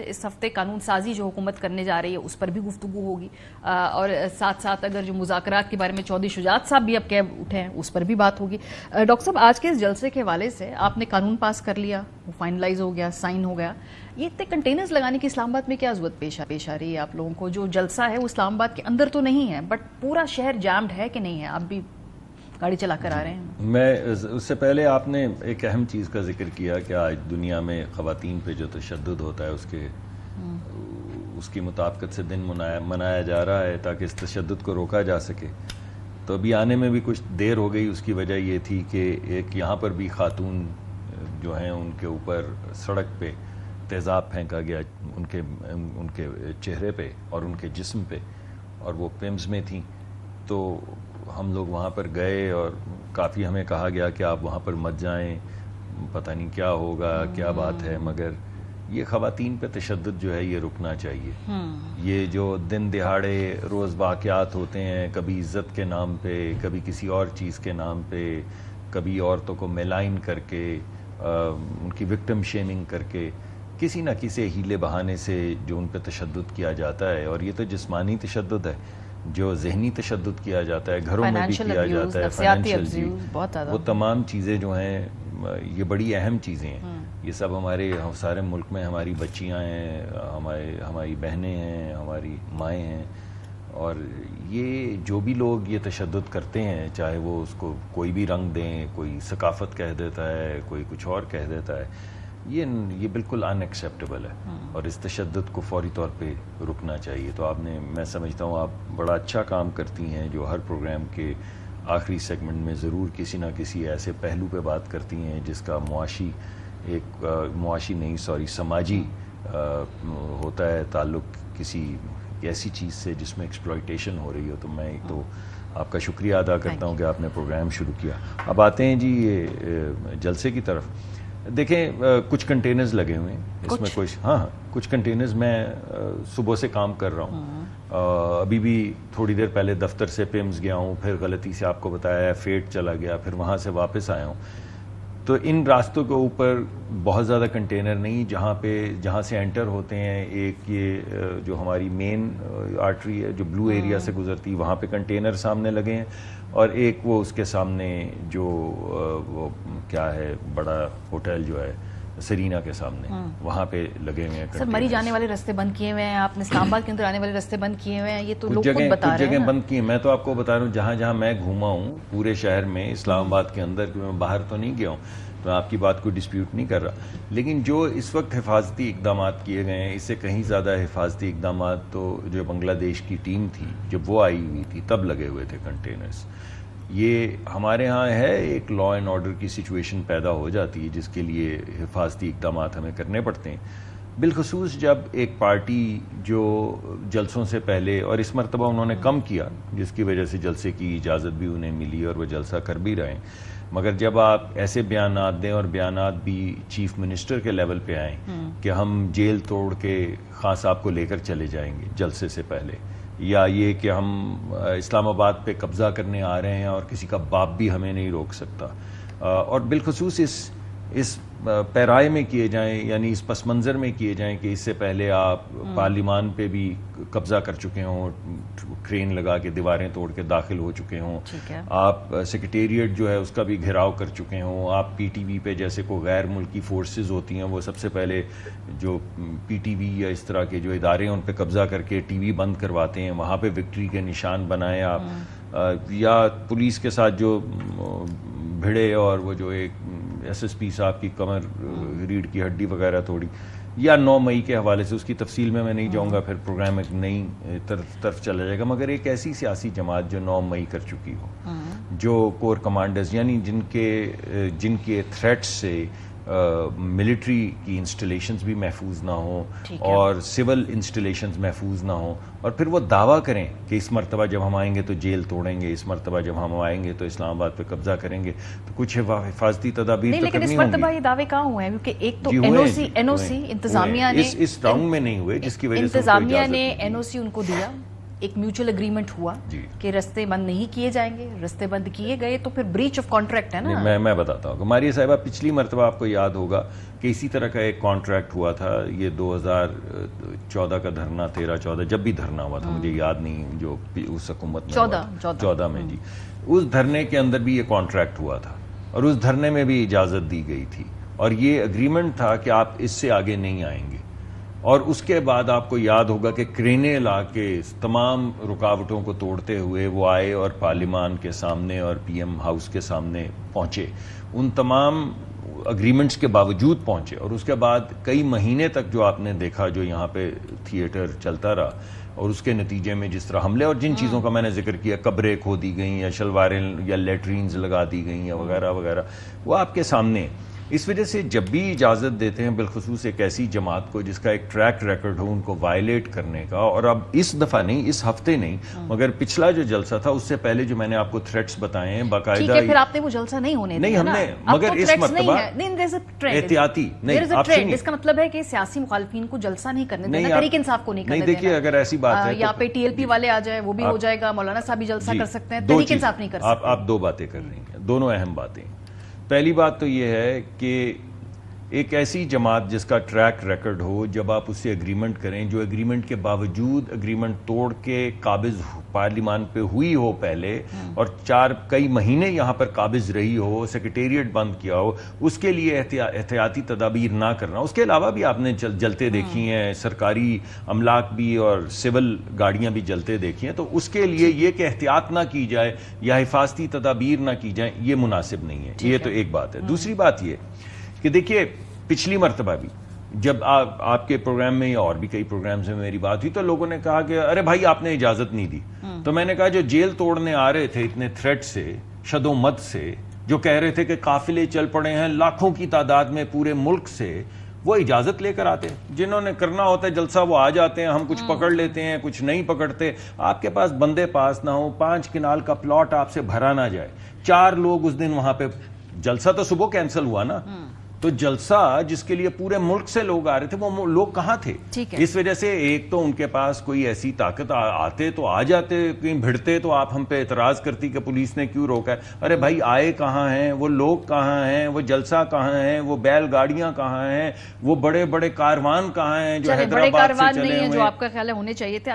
اس ہفتے قانون سازی جو حکومت کرنے جا رہی ہے اس پر بھی گفتگو ہوگی اور ساتھ ساتھ اگر جو مذاکرات کے بارے میں چودھری شجاعت صاحب بھی اب کہہ اٹھے ہیں اس پر بھی بات ہوگی۔ ڈاکٹر صاحب آج کے اس جلسے کے حوالے سے آپ نے قانون پاس کر لیا، وہ فائنلائز ہو گیا، سائن ہو گیا، یہ اتنے کنٹینرز لگانے کی اسلام آباد میں کیا ضرورت پیش آ رہی ہے آپ لوگوں کو؟ جو جلسہ ہے وہ اسلام آباد کے اندر تو نہیں ہے بٹ پورا شہر جامڈ ہے کہ نہیں ہے؟ آپ بھی گاڑی چلا کر آ رہے ہیں۔ میں اس سے پہلے آپ نے ایک اہم چیز کا ذکر کیا کہ آج دنیا میں خواتین پہ جو تشدد ہوتا ہے اس کی مطابقت سے دن منایا جا رہا ہے تاکہ اس تشدد کو روکا جا سکے۔ تو ابھی آنے میں بھی کچھ دیر ہو گئی، اس کی وجہ یہ تھی کہ ایک یہاں پر بھی خاتون جو ہیں ان کے اوپر سڑک پہ تیزاب پھینکا گیا، ان کے چہرے پہ اور ان کے جسم پہ، اور وہ پیمز میں تھیں۔ تو ہم لوگ وہاں پر گئے اور کافی ہمیں کہا گیا کہ آپ وہاں پر مت جائیں، پتہ نہیں کیا ہوگا، کیا بات ہے، مگر یہ خواتین پہ تشدد جو ہے یہ رکنا چاہیے۔ یہ جو دن دہاڑے روز واقعات ہوتے ہیں، کبھی عزت کے نام پہ، کبھی کسی اور چیز کے نام پہ، کبھی عورتوں کو میلائن کر کے، ان کی وکٹم شیمنگ کر کے، کسی نہ کسی ہیلے بہانے سے جو ان پہ تشدد کیا جاتا ہے، اور یہ تو جسمانی تشدد ہے، جو ذہنی تشدد کیا جاتا ہے، گھروں میں بھی کیا جاتا ہے، فائنینشیل، وہ تمام چیزیں جو ہیں یہ بڑی اہم چیزیں ہیں۔ یہ سب ہمارے سارے ملک میں ہماری بچیاں ہیں، ہماری بہنیں ہیں، ہماری مائیں ہیں، اور یہ جو بھی لوگ یہ تشدد کرتے ہیں، چاہے وہ اس کو کوئی بھی رنگ دیں، کوئی ثقافت کہہ دیتا ہے، کوئی کچھ اور کہہ دیتا ہے، یہ بالکل ان ایکسیپٹیبل ہے، اور اس تشدد کو فوری طور پہ رکنا چاہیے۔ تو میں سمجھتا ہوں آپ بڑا اچھا کام کرتی ہیں جو ہر پروگرام کے آخری سیگمنٹ میں ضرور کسی نہ کسی ایسے پہلو پہ بات کرتی ہیں جس کا سماجی ہوتا ہے تعلق کسی ایسی چیز سے جس میں ایکسپلائٹیشن ہو رہی ہو۔ تو میں تو آپ کا شکریہ ادا کرتا ہوں کہ آپ نے پروگرام شروع کیا۔ اب آتے ہیں جی یہ جلسے کی طرف۔ دیکھیں کچھ کنٹینرز لگے ہوئے ہیں اس میں، کچھ کنٹینرز میں صبح سے کام کر رہا ہوں، ابھی بھی تھوڑی دیر پہلے دفتر سے پیمز گیا ہوں، پھر غلطی سے آپ کو بتایا فیٹ چلا گیا، پھر وہاں سے واپس آیا ہوں۔ تو ان راستوں کے اوپر بہت زیادہ کنٹینر نہیں، جہاں سے انٹر ہوتے ہیں، ایک یہ جو ہماری مین آرٹری ہے جو بلو ایریا سے گزرتی، وہاں پہ کنٹینر سامنے لگے ہیں، اور ایک وہ اس کے سامنے جو وہ کیا ہے بڑا ہوٹل جو ہے سرینا کے سامنے، وہاں پہ لگے ہوئے ہیں۔ سر مری جانے والے راستے بند کیے ہوئے ہیں آپ نے، اسلام آباد کے اندر آنے والے راستے بند کیے ہوئے ہیں، یہ تو لوگ خود بتا رہے ہیں۔ کچھ جگہ بند کیے، میں تو آپ کو بتا رہا ہوں جہاں جہاں میں گھوما ہوں پورے شہر میں، اسلام آباد کے اندر، کہ میں باہر تو نہیں گیا ہوں، تو آپ کی بات کو ڈسپیوٹ نہیں کر رہا، لیکن جو اس وقت حفاظتی اقدامات کیے گئے ہیں، اس سے کہیں زیادہ حفاظتی اقدامات تو جو بنگلہ دیش کی ٹیم تھی جب وہ آئی ہوئی تھی تب لگے ہوئے تھے کنٹینرز۔ یہ ہمارے ہاں ہے، ایک لا اینڈ آرڈر کی سچویشن پیدا ہو جاتی ہے جس کے لیے حفاظتی اقدامات ہمیں کرنے پڑتے ہیں، بالخصوص جب ایک پارٹی جو جلسوں سے پہلے، اور اس مرتبہ انہوں نے کم کیا جس کی وجہ سے جلسے کی اجازت بھی انہیں ملی اور وہ جلسہ کر بھی رہے ہیں، مگر جب آپ ایسے بیانات دیں، اور بیانات بھی چیف منسٹر کے لیول پہ آئیں کہ ہم جیل توڑ کے خان صاحب کو لے کر چلے جائیں گے جلسے سے پہلے، یا یہ کہ ہم اسلام آباد پہ قبضہ کرنے آ رہے ہیں اور کسی کا باپ بھی ہمیں نہیں روک سکتا، اور بالخصوص اس پیرائے میں کیے جائیں، یعنی اس پس منظر میں کیے جائیں کہ اس سے پہلے آپ پارلیمان پہ بھی قبضہ کر چکے ہوں، کرین لگا کے دیواریں توڑ کے داخل ہو چکے ہوں، آپ سیکریٹریٹ جو ہے اس کا بھی گھیراؤ کر چکے ہوں، آپ پی ٹی وی پہ جیسے کوئی غیر ملکی فورسز ہوتی ہیں وہ سب سے پہلے جو پی ٹی وی یا اس طرح کے جو ادارے ہیں ان پہ قبضہ کر کے ٹی وی بند کرواتے ہیں، وہاں پہ وکٹری کے نشان بنائیں آپ، یا پولیس کے ساتھ جو بھیڑے اور وہ جو ایک ایس ایس پی صاحب کی کمر ریڑھ کی ہڈی وغیرہ توڑی، یا 9 مئی کے حوالے سے، اس کی تفصیل میں نہیں جاؤں گا، پھر پروگرام ایک نئی طرف چلا جائے گا، مگر ایک ایسی سیاسی جماعت جو 9 مئی کر چکی ہو، جو کور کمانڈرز یعنی جن کے تھریٹس سے ملٹری کی انسٹالیشنز بھی محفوظ نہ ہوں اور سول انسٹالیشنز محفوظ نہ ہوں، اور پھر وہ دعویٰ کریں کہ اس مرتبہ جب ہم آئیں گے تو جیل توڑیں گے، اس مرتبہ جب ہم آئیں گے تو اسلام آباد پہ قبضہ کریں گے، تو کچھ حفاظتی تدابیر تو کرنی ہوں گی۔ لیکن اس مرتبہ یہ دعوے کہاں ہوئے ہیں؟ کیونکہ ایک تو این او سی انتظامیہ نے اس راؤنڈ میں نہیں ہوئے، جس کی وجہ سے انتظامیہ نے این او سی ان کو دیا، ایک میوچل اگریمنٹ ہوا کہ رستے بند نہیں کیے جائیں گے, رستے بند کیے گئے تو پھر بریچ آف کانٹریکٹ ہے نا. میں بتاتا ہوں. ماریہ صاحبہ, پچھلی مرتبہ آپ کو یاد ہوگا کہ اسی طرح کا ایک کانٹریکٹ ہوا تھا, یہ 2014 کا دھرنا, 13-14 جب بھی دھرنا ہوا تھا, مجھے یاد نہیں, جو اس حکومت میں 14 میں, جی, اس دھرنے کے اندر بھی یہ کانٹریکٹ ہوا تھا اور اس دھرنے میں بھی اجازت دی گئی تھی اور یہ اگریمنٹ تھا کہ آپ اس سے آگے نہیں آئیں گے. اور اس کے بعد آپ کو یاد ہوگا کہ کرینے لا کے تمام رکاوٹوں کو توڑتے ہوئے وہ آئے اور پارلیمان کے سامنے اور پی ایم ہاؤس کے سامنے پہنچے, ان تمام اگریمنٹس کے باوجود پہنچے. اور اس کے بعد کئی مہینے تک جو آپ نے دیکھا جو یہاں پہ تھیٹر چلتا رہا, اور اس کے نتیجے میں جس طرح حملے اور جن چیزوں کا میں نے ذکر کیا, قبریں کھودی گئیں یا شلواریں یا لیٹرینز لگا دی گئیں یا وغیرہ وغیرہ, وہ آپ کے سامنے. اس وجہ سے جب بھی اجازت دیتے ہیں, بالخصوص ایک ایسی جماعت کو جس کا ایک ٹریک ریکارڈ ہو ان کو وائلیٹ کرنے کا, اور اب اس دفعہ نہیں, اس ہفتے نہیں, مگر پچھلا جو جلسہ تھا اس سے پہلے جو میں نے آپ کو تھریٹس بتائے ہیں باقاعدہ, پھر آپ نے وہ جلسہ نہیں ہونے دیا, نہیں ہم نے, مگر اس مرتبہ احتیاطی نہیں, اس کا مطلب ہے کہ سیاسی مخالفین کو جلسہ نہیں کرنے دینا, تحریک انصاف کو نہیں کرنے دینا. دیکھیے اگر ایسی بات ہے یہاں پہ ٹی ایل پی والے آ جائیں وہ بھی ہو جائے گا, مولانا صاحب بھی جلسہ کر سکتے ہیں, تحریک انصاف نہیں کر سکتے. آپ دو باتیں کر رہی ہیں, دونوں اہم باتیں. پہلی بات تو یہ ہے کہ ایک ایسی جماعت جس کا ٹریک ریکارڈ ہو, جب آپ اس سے اگریمنٹ کریں, جو اگریمنٹ کے باوجود اگریمنٹ توڑ کے قابض پارلیمان پہ ہوئی ہو پہلے, اور کئی مہینے یہاں پر قابض رہی ہو, سیکریٹریٹ بند کیا ہو, اس کے لیے احتیاطی تدابیر نہ کرنا. اس کے علاوہ بھی آپ نے جلتے دیکھی ہیں, سرکاری املاک بھی اور سول گاڑیاں بھی جلتے دیکھی ہیں, تو اس کے لیے یہ کہ احتیاط نہ کی جائے یا حفاظتی تدابیر نہ کی جائیں, یہ مناسب نہیں ہے. یہ تو ایک بات ہے. دوسری بات یہ کہ دیکھیے پچھلی مرتبہ بھی جب آپ کے پروگرام میں یا اور بھی کئی پروگرامز میں میری بات ہوئی تو لوگوں نے کہا کہ ارے بھائی آپ نے اجازت نہیں دی. تو میں نے کہا جو جیل توڑنے آ رہے تھے اتنے تھریٹ سے, شد و مت سے, جو کہہ رہے تھے کہ قافلے چل پڑے ہیں لاکھوں کی تعداد میں پورے ملک سے, وہ اجازت لے کر آتے. جنہوں نے کرنا ہوتا ہے جلسہ وہ آ جاتے ہیں, ہم کچھ پکڑ لیتے ہیں, کچھ نہیں پکڑتے. آپ کے پاس بندے پاس نہ ہو, 5 کنال کا پلاٹ آپ سے بھرا نہ جائے, 4 لوگ اس دن وہاں پہ, جلسہ تو صبح کینسل ہوا نا, تو جلسہ جس کے لیے پورے ملک سے لوگ آ رہے تھے وہ لوگ کہاں تھے؟ اس وجہ سے ایک تو ان کے پاس کوئی ایسی طاقت, آتے تو آ جاتے, کہیں بھیڑتے تو آپ ہم پہ اعتراض کرتی کہ پولیس نے کیوں روکا ہے. ارے بھائی آئے کہاں ہیں, وہ لوگ کہاں ہیں, وہ جلسہ کہاں ہیں, وہ بیل گاڑیاں کہاں ہیں, وہ بڑے بڑے کاروان کہاں ہیں جو حیدرآباد سے چلے ہوئے, جو آپ کا خیال ہے ہونے چاہیے تھے.